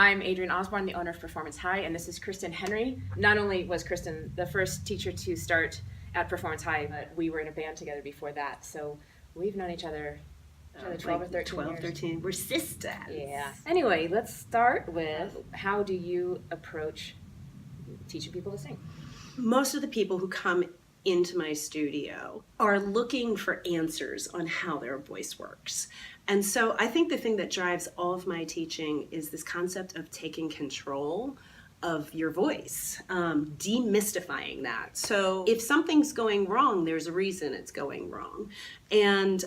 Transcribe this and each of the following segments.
I'm Adrienne Osborne, the owner of Performance High, and this is Kristin Henry. Not only was Kristin the first teacher to start at Performance High, but we were in a band together before that. So we've known each other 12 or 13 12, years. 13. We're sisters. Yeah. Anyway, let's start with, how do you approach teaching people to sing? Most of the people who come into my studio are looking for answers on how their voice works. And so I think the thing that drives all of my teaching is this concept of taking control of your voice, demystifying that. So if something's going wrong, there's a reason it's going wrong. And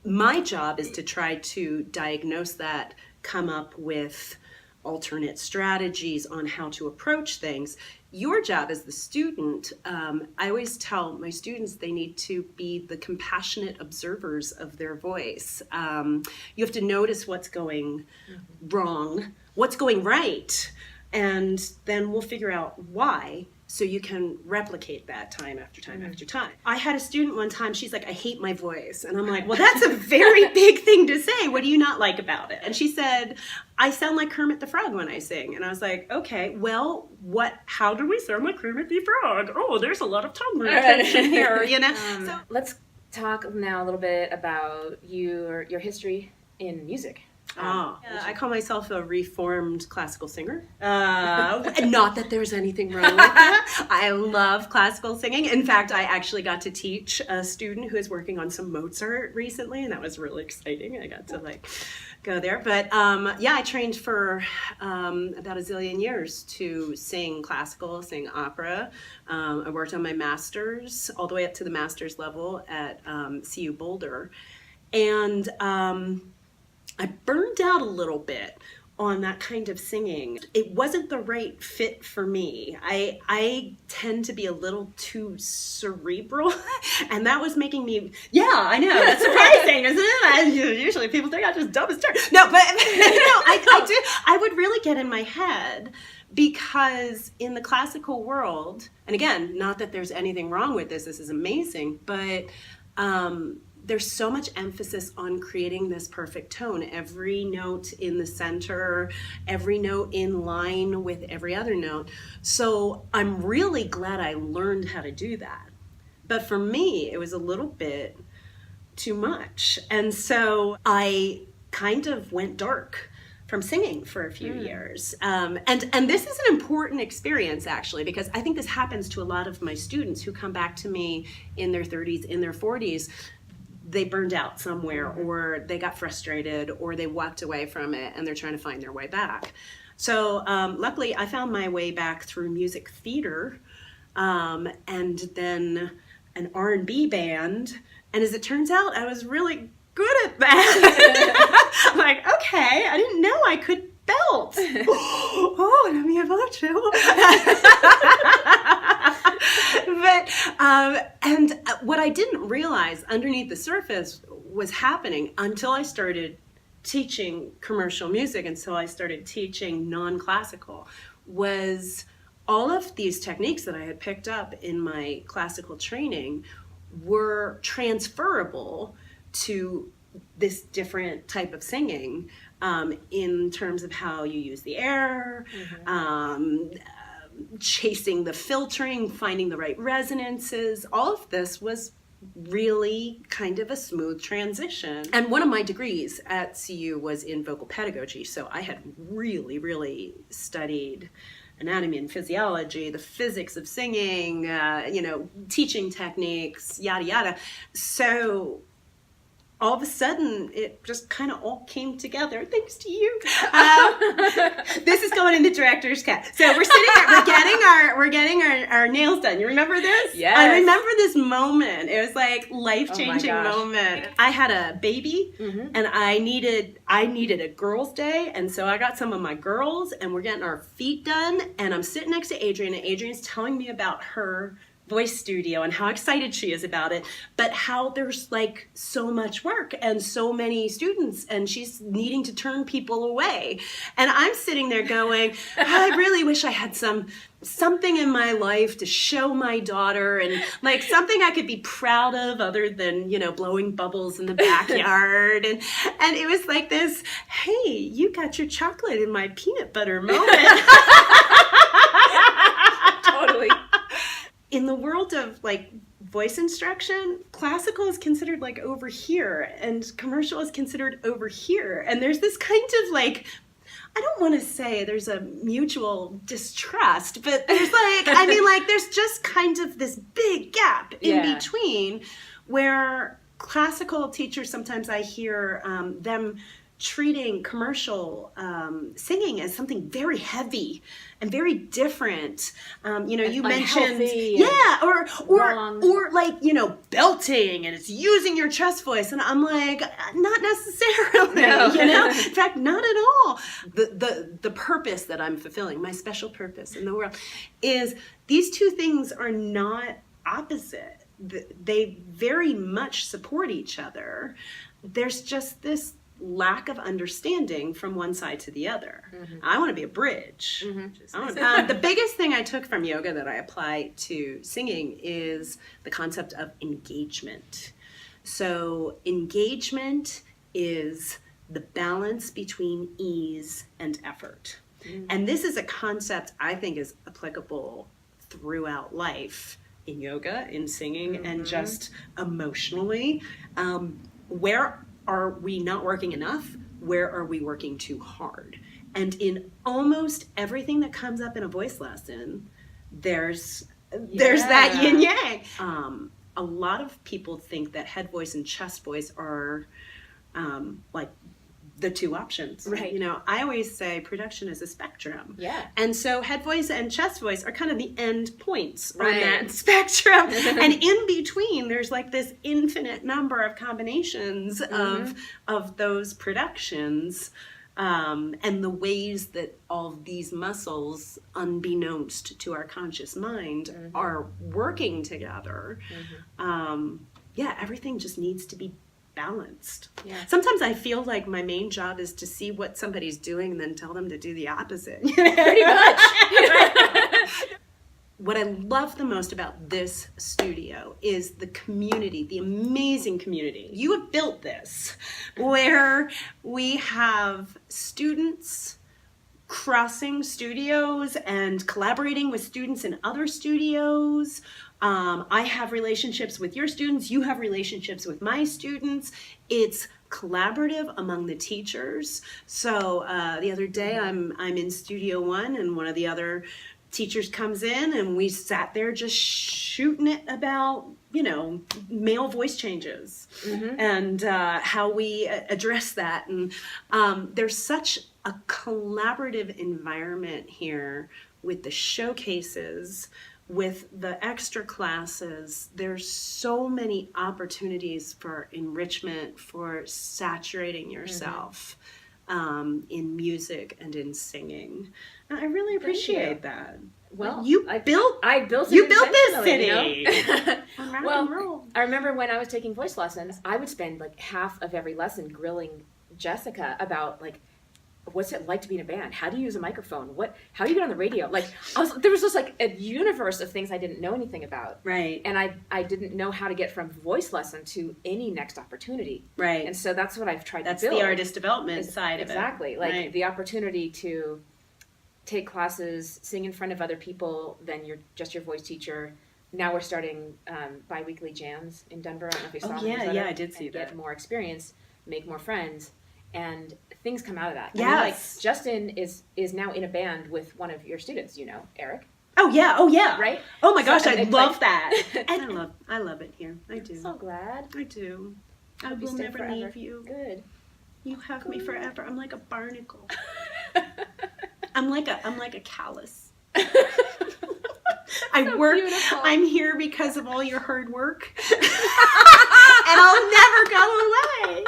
my job is to try to diagnose that, come up with alternate strategies on how to approach things. Your job as the student, I always tell my students they need to be the compassionate observers of their voice. You have to notice what's going wrong, what's going right, and then we'll figure out why, so you can replicate that time after time after time. I had a student one time, she's like, I hate my voice. And I'm like, well, that's a very big thing to say. What do you not like about it? And she said, I sound like Kermit the Frog when I sing. And I was like, okay, well, how do we sound like Kermit the Frog? Oh, there's a lot of tongue retention here, you know? So let's talk now a little bit about your history in music. I call myself a reformed classical singer. Not that there's anything wrong with that. I love classical singing. In fact, I actually got to teach a student who is working on some Mozart recently, and that was really exciting. I got to go there. But I trained for about a zillion years to sing classical, sing opera. I worked on my master's all the way up to the master's level at CU Boulder. And I burned out a little bit on that kind of singing. It wasn't the right fit for me. I tend to be a little too cerebral, and that was making me, I know, that's surprising, isn't it? Usually people think I'm just dumb as dirt. No, but I would really get in my head, because in the classical world, and again, not that there's anything wrong with this is amazing, but there's so much emphasis on creating this perfect tone. Every note in the center, every note in line with every other note. So I'm really glad I learned how to do that. But for me, it was a little bit too much. And so I kind of went dark from singing for a few years. And this is an important experience, actually, because I think this happens to a lot of my students who come back to me in their 30s, in their 40s. They burned out somewhere, or they got frustrated, or they walked away from it, and they're trying to find their way back. So luckily, I found my way back through music theater, and then an R&B band. And as it turns out, I was really good at that. I'm like, okay, I didn't know I could belt. Oh, let me have a too. And what I didn't realize underneath the surface was happening until I started teaching commercial music, until I started teaching non-classical, was all of these techniques that I had picked up in my classical training were transferable to this different type of singing, in terms of how you use the air, chasing the filtering, finding the right resonances. All of this was really kind of a smooth transition. And one of my degrees at CU was in vocal pedagogy, so I had really, really studied anatomy and physiology, the physics of singing, teaching techniques, yada, yada. So all of a sudden, it just kind of all came together, thanks to you. This is going in the director's cut. So we're getting our nails done. You remember this? Yes. I remember this moment. It was like life-changing moment. I had a baby, and I needed a girls' day, and so I got some of my girls, and we're getting our feet done, and I'm sitting next to Adrienne, and Adrienne's telling me about her voice studio and how excited she is about it, but how there's like so much work and so many students and she's needing to turn people away. And I'm sitting there going, I really wish I had something in my life to show my daughter and like something I could be proud of other than, you know, blowing bubbles in the backyard. and it was like this, hey, you got your chocolate in my peanut butter moment. Totally. In the world of like voice instruction, classical is considered like over here and commercial is considered over here. And there's this kind of like, I don't want to say there's a mutual distrust, but there's like, I mean, like there's just kind of this big gap in between where classical teachers, sometimes I hear them treating commercial singing as something very heavy and very different. You know, you mentioned, or like, you know, belting and it's using your chest voice. And I'm like, not necessarily, you know, in fact, not at all. The purpose that I'm fulfilling, my special purpose in the world is these two things are not opposite. They very much support each other. There's just this lack of understanding from one side to the other. I want to be a bridge. The biggest thing I took from yoga that I apply to singing is the concept of engagement. So engagement is the balance between ease and effort. And this is a concept I think is applicable throughout life in yoga, in singing, and just emotionally. Where are we not working enough? Where are we working too hard? And in almost everything that comes up in a voice lesson, there's that yin yang. A lot of people think that head voice and chest voice are like the two options. Right. You know, I always say production is a spectrum. Yeah. And so head voice and chest voice are kind of the end points on that spectrum. And in between, there's like this infinite number of combinations of those productions. And the ways that all of these muscles, unbeknownst to our conscious mind, are working together. Everything just needs to be balanced. Sometimes I feel like my main job is to see what somebody's doing and then tell them to do the opposite. Pretty much. What I love the most about this studio is the community, the amazing community. You have built this where we have students crossing studios and collaborating with students in other studios. I have relationships with your students. You have relationships with my students. It's collaborative among the teachers. So the other day I'm in Studio 1 and one of the other teachers comes in and we sat there just shooting it about, you know, male voice changes and how we address that. And there's such a collaborative environment here with the showcases, with the extra classes. There's so many opportunities for enrichment, for saturating yourself in music and in singing. And I really appreciate that. Well, I built this city. You know? Well, I remember when I was taking voice lessons, I would spend like half of every lesson grilling Jessica about like, what's it like to be in a band? How do you use a microphone? How do you get on the radio? Like, there was just like a universe of things I didn't know anything about. Right. And I didn't know how to get from voice lesson to any next opportunity. Right. And so that's what I've tried to build. That's the artist development side of it. Exactly. Like the opportunity to take classes, sing in front of other people than you're just your voice teacher. Now we're starting bi-weekly jams in Denver. I don't know if you saw them. Yeah, I did see that. Get more experience, make more friends. And things come out of that. Yes. I mean, like Justin is now in a band with one of your students, you know, Eric. Oh yeah. Right? Oh my gosh, I love that. And I love it here. I do. I'm so glad. I do. I Hope you will stay never forever. leave you. Good. You have me forever. I'm like a barnacle. I'm like a callus. Beautiful. I'm here because of all your hard work. And I'll never go away.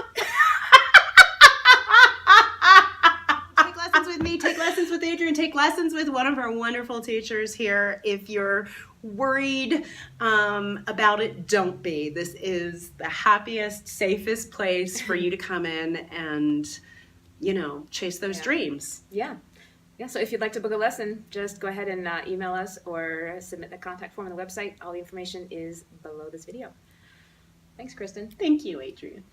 Take lessons with me. Take lessons with Adrian. Take lessons with one of our wonderful teachers here. If you're worried about it, don't be. This is the happiest, safest place for you to come in and, you know, chase those dreams. Yeah. Yeah, so if you'd like to book a lesson, just go ahead and email us or submit the contact form on the website. All the information is below this video. Thanks, Kristin. Thank you, Adrian.